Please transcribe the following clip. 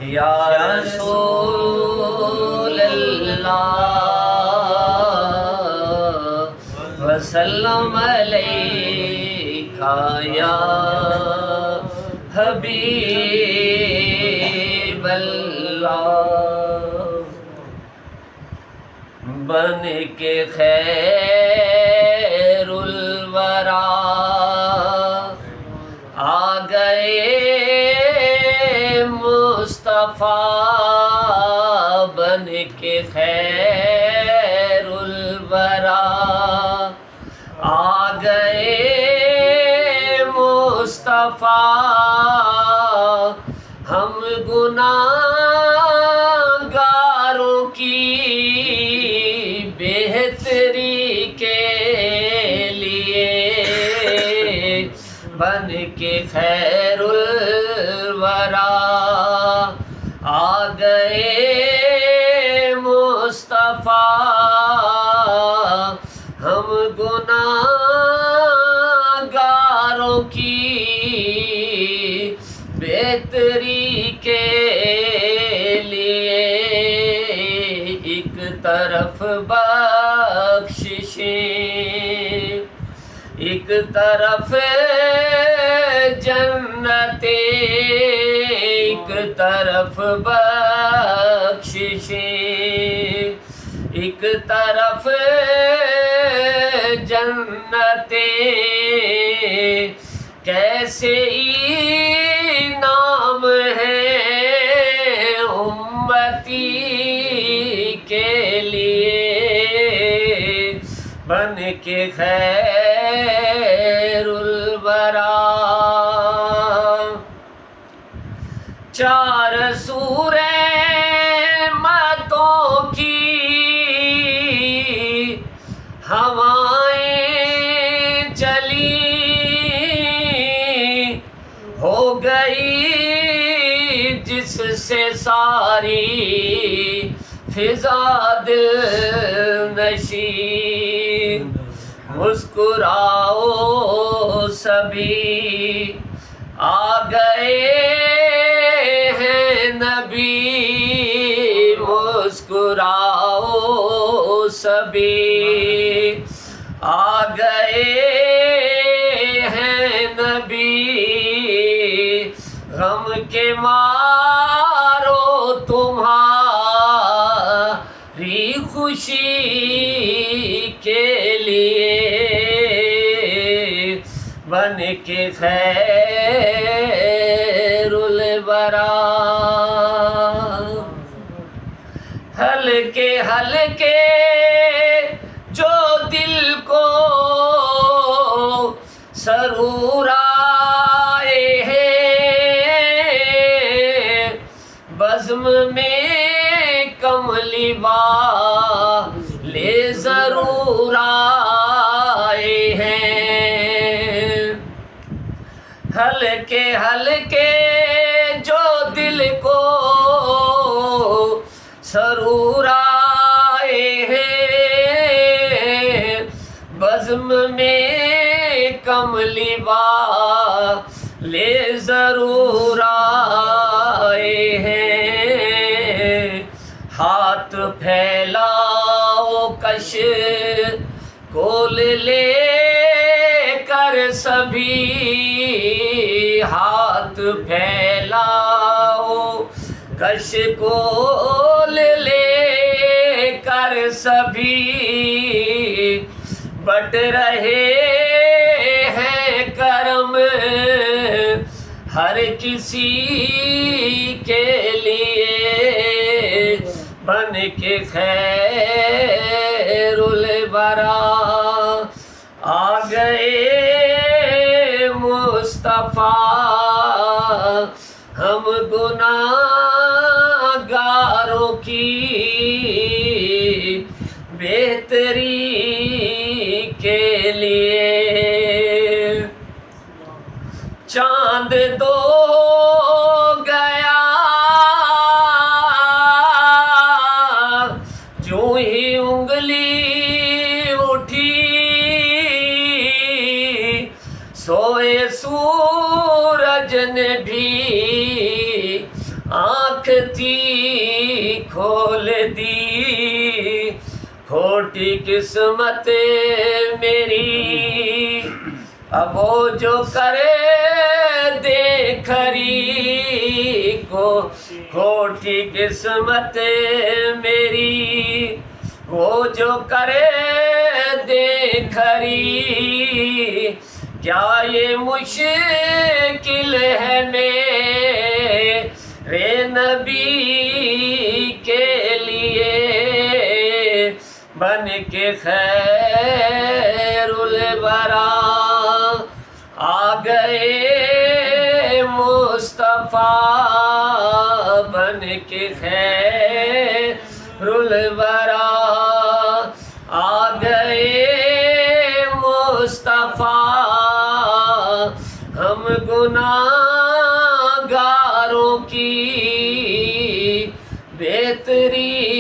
یا رسول اللہ وسلم علیکہ یا حبیب اللہ بن کے خیر الورا آ گئے مصطفیٰ بن کے خیر الورا آ گئے مصطفیٰ ہم گناہگاروں کی بہتری کے لیے بن کے خیر الورا آ گئے مصطفیٰ ہم گناہگاروں کی بہتری کے لیے ایک طرف بخششیں ایک طرف جنت ایک طرف بخششیں ایک طرف جنت کیسے انعام ہے امتی کے لیے بن کے خیر الورا چار سو رحمتوں کی ہوائیں چلی ہو گئی جس سے ساری فضا دل نشین مسکراؤ سبھی آ گئے ہیں نبی مسکراؤ سبھی آ گئے ہیں نبی غم کے مارو تمہاری خوشی کے لیے بن کے خیر الورا ہلکے ہلکے جو دل کو سرور آئے ہیں بزم میں کملی والے ضرور آئے ہیں ہلکے ہلکے جو دل کو سرور آئے ہیں بزم میں کملی والے ضرور آئے ہیں ہاتھ پھیلاؤ کش کول لے کر سبھی ہاتھ پھیلاؤ کش کول لے کر سبھی بٹ رہے ہیں کرم ہر کسی کے لیے بن کے خیر الورا آ گئے مصطفیٰ ہم گناہگاروں کی بہتری کے لیے چاند دو گیا جو ہی انگلی اٹھی سوئے سور سجن بھی آنکھ تھی کھول دی کھوٹی قسمت میری اب وہ جو کرے دے کھری کو کھوٹی قسمت میری وہ جو کرے دے کھری کیا یہ مشکل ہے میرے نبی کے لیے بن کے خیر الورا آ گئے مصطفیٰ بن کے خیر الورا آ گئے مصطفیٰ ہم گناہگاروں کی بہتری